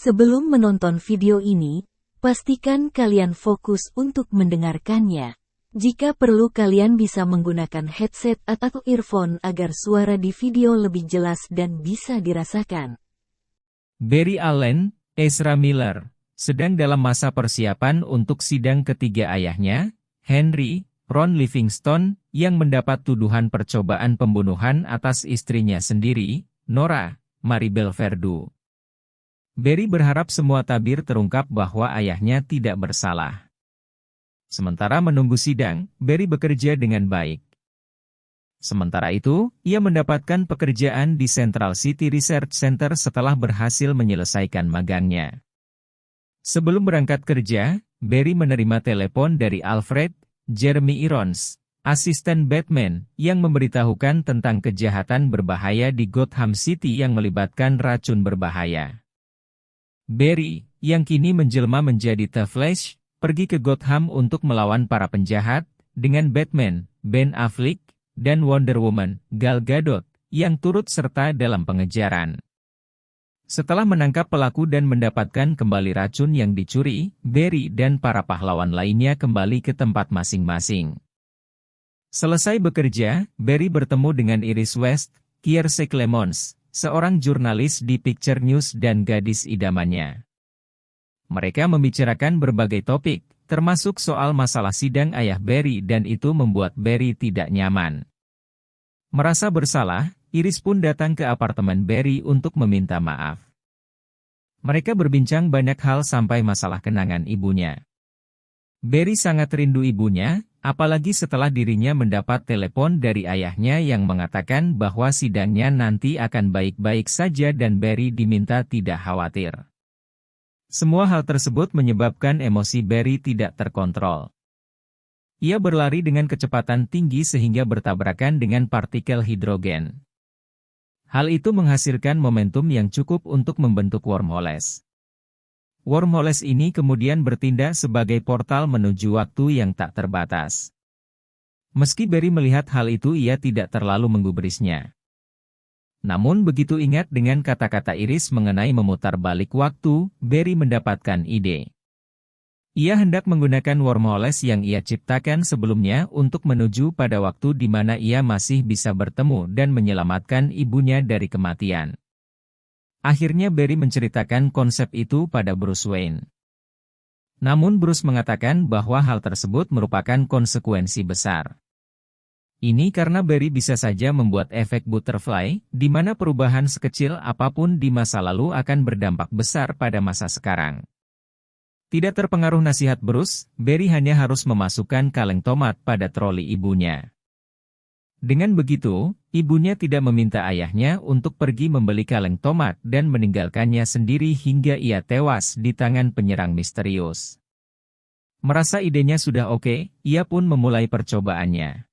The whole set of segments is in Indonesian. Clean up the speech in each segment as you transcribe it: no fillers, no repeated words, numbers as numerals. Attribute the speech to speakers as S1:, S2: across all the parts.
S1: Sebelum menonton video ini, pastikan kalian fokus untuk mendengarkannya. Jika perlu kalian bisa menggunakan headset atau earphone agar suara di video lebih jelas dan bisa dirasakan.
S2: Barry Allen, Ezra Miller, sedang dalam masa persiapan untuk sidang ketiga ayahnya, Henry Ron Livingston, yang mendapat tuduhan percobaan pembunuhan atas istrinya sendiri, Nora Maribel Verdú. Barry berharap semua tabir terungkap bahwa ayahnya tidak bersalah. Sementara menunggu sidang, Barry bekerja dengan baik. Sementara itu, ia mendapatkan pekerjaan di Central City Research Center setelah berhasil menyelesaikan magangnya. Sebelum berangkat kerja, Barry menerima telepon dari Alfred Jeremy Irons, asisten Batman, yang memberitahukan tentang kejahatan berbahaya di Gotham City yang melibatkan racun berbahaya. Barry, yang kini menjelma menjadi The Flash, pergi ke Gotham untuk melawan para penjahat, dengan Batman, Ben Affleck, dan Wonder Woman, Gal Gadot, yang turut serta dalam pengejaran. Setelah menangkap pelaku dan mendapatkan kembali racun yang dicuri, Barry dan para pahlawan lainnya kembali ke tempat masing-masing. Selesai bekerja, Barry bertemu dengan Iris West, Kiersey Clemons, seorang jurnalis di Picture News dan gadis idamannya. Mereka membicarakan berbagai topik, termasuk soal masalah sidang ayah Barry, dan itu membuat Barry tidak nyaman. Merasa bersalah, Iris pun datang ke apartemen Barry untuk meminta maaf. Mereka berbincang banyak hal sampai masalah kenangan ibunya. Barry sangat rindu ibunya, apalagi setelah dirinya mendapat telepon dari ayahnya yang mengatakan bahwa sidangnya nanti akan baik-baik saja dan Barry diminta tidak khawatir. Semua hal tersebut menyebabkan emosi Barry tidak terkontrol. Ia berlari dengan kecepatan tinggi sehingga bertabrakan dengan partikel hidrogen. Hal itu menghasilkan momentum yang cukup untuk membentuk wormholes. Wormholes ini kemudian bertindak sebagai portal menuju waktu yang tak terbatas. Meski Barry melihat hal itu, ia tidak terlalu menggubrisnya. Namun begitu ingat dengan kata-kata Iris mengenai memutar balik waktu, Barry mendapatkan ide. Ia hendak menggunakan wormholes yang ia ciptakan sebelumnya untuk menuju pada waktu di mana ia masih bisa bertemu dan menyelamatkan ibunya dari kematian. Akhirnya Barry menceritakan konsep itu pada Bruce Wayne. Namun Bruce mengatakan bahwa hal tersebut merupakan konsekuensi besar. Ini karena Barry bisa saja membuat efek butterfly, di mana perubahan sekecil apapun di masa lalu akan berdampak besar pada masa sekarang. Tidak terpengaruh nasihat Bruce, Barry hanya harus memasukkan kaleng tomat pada troli ibunya. Dengan begitu, ibunya tidak meminta ayahnya untuk pergi membeli kaleng tomat dan meninggalkannya sendiri hingga ia tewas di tangan penyerang misterius. Merasa idenya sudah oke, ia pun memulai percobaannya.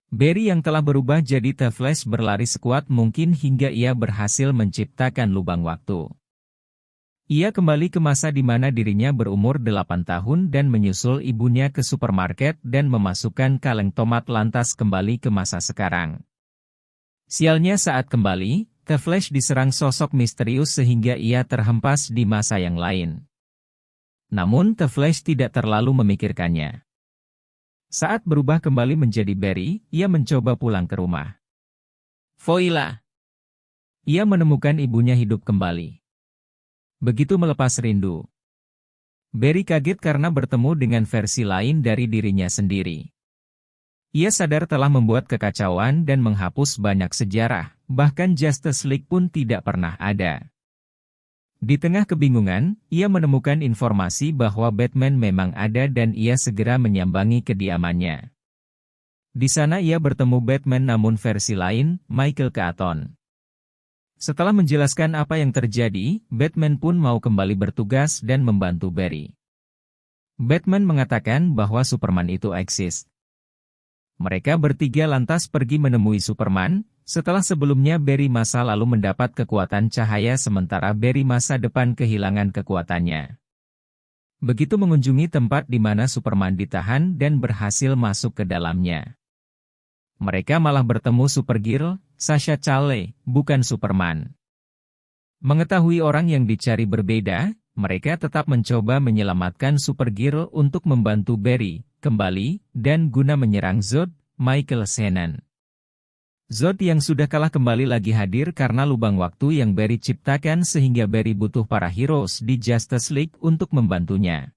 S2: Barry yang telah berubah jadi The Flash berlari sekuat mungkin hingga ia berhasil menciptakan lubang waktu. Ia kembali ke masa di mana dirinya berumur 8 tahun dan menyusul ibunya ke supermarket dan memasukkan kaleng tomat lantas kembali ke masa sekarang. Sialnya saat kembali, The Flash diserang sosok misterius sehingga ia terhempas di masa yang lain. Namun The Flash tidak terlalu memikirkannya. Saat berubah kembali menjadi Barry, ia mencoba pulang ke rumah. Voila! Ia menemukan ibunya hidup kembali. Begitu melepas rindu, Barry kaget karena bertemu dengan versi lain dari dirinya sendiri. Ia sadar telah membuat kekacauan dan menghapus banyak sejarah, bahkan Justice League pun tidak pernah ada. Di tengah kebingungan, ia menemukan informasi bahwa Batman memang ada dan ia segera menyambangi kediamannya. Di sana ia bertemu Batman namun versi lain, Michael Keaton. Setelah menjelaskan apa yang terjadi, Batman pun mau kembali bertugas dan membantu Barry. Batman mengatakan bahwa Superman itu eksis. Mereka bertiga lantas pergi menemui Superman, setelah sebelumnya Barry masa lalu mendapat kekuatan cahaya sementara Barry masa depan kehilangan kekuatannya. Begitu mengunjungi tempat di mana Superman ditahan dan berhasil masuk ke dalamnya. Mereka malah bertemu Supergirl, Sasha Calle, bukan Superman. Mengetahui orang yang dicari berbeda, mereka tetap mencoba menyelamatkan Supergirl untuk membantu Barry kembali dan guna menyerang Zod, Michael Shannon. Zod yang sudah kalah kembali lagi hadir karena lubang waktu yang Barry ciptakan sehingga Barry butuh para heroes di Justice League untuk membantunya.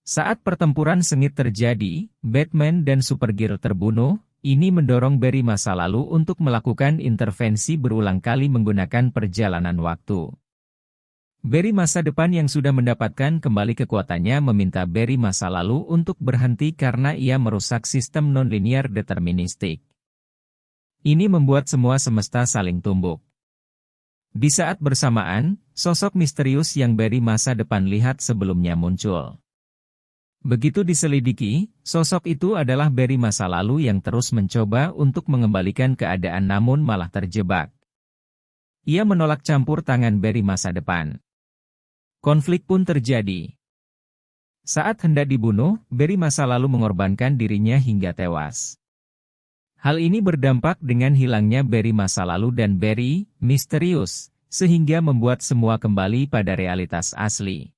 S2: Saat pertempuran sengit terjadi, Batman dan Supergirl terbunuh, ini mendorong Barry masa lalu untuk melakukan intervensi berulang kali menggunakan perjalanan waktu. Barry masa depan yang sudah mendapatkan kembali kekuatannya meminta Barry masa lalu untuk berhenti karena ia merusak sistem non-linear deterministik. Ini membuat semua semesta saling tumbuk. Di saat bersamaan, sosok misterius yang Barry masa depan lihat sebelumnya muncul. Begitu diselidiki, sosok itu adalah Barry masa lalu yang terus mencoba untuk mengembalikan keadaan namun malah terjebak. Ia menolak campur tangan Barry masa depan. Konflik pun terjadi. Saat hendak dibunuh, Barry masa lalu mengorbankan dirinya hingga tewas. Hal ini berdampak dengan hilangnya Barry masa lalu dan Barry, misterius, sehingga membuat semua kembali pada realitas asli.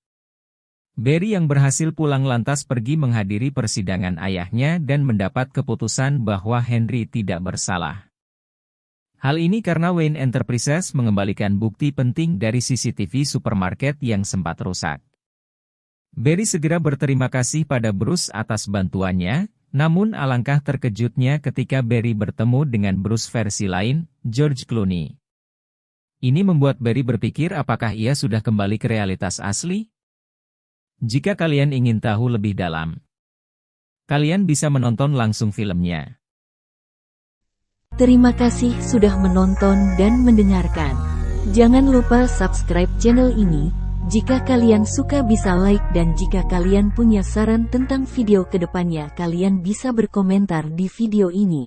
S2: Barry yang berhasil pulang lantas pergi menghadiri persidangan ayahnya dan mendapat keputusan bahwa Henry tidak bersalah. Hal ini karena Wayne Enterprises mengembalikan bukti penting dari CCTV supermarket yang sempat rusak. Barry segera berterima kasih pada Bruce atas bantuannya, namun alangkah terkejutnya ketika Barry bertemu dengan Bruce versi lain, George Clooney. Ini membuat Barry berpikir apakah ia sudah kembali ke realitas asli? Jika kalian ingin tahu lebih dalam, kalian bisa menonton langsung filmnya.
S1: Terima kasih sudah menonton dan mendengarkan. Jangan lupa subscribe channel ini. Jika kalian suka bisa like dan jika kalian punya saran tentang video kedepannya kalian bisa berkomentar di video ini.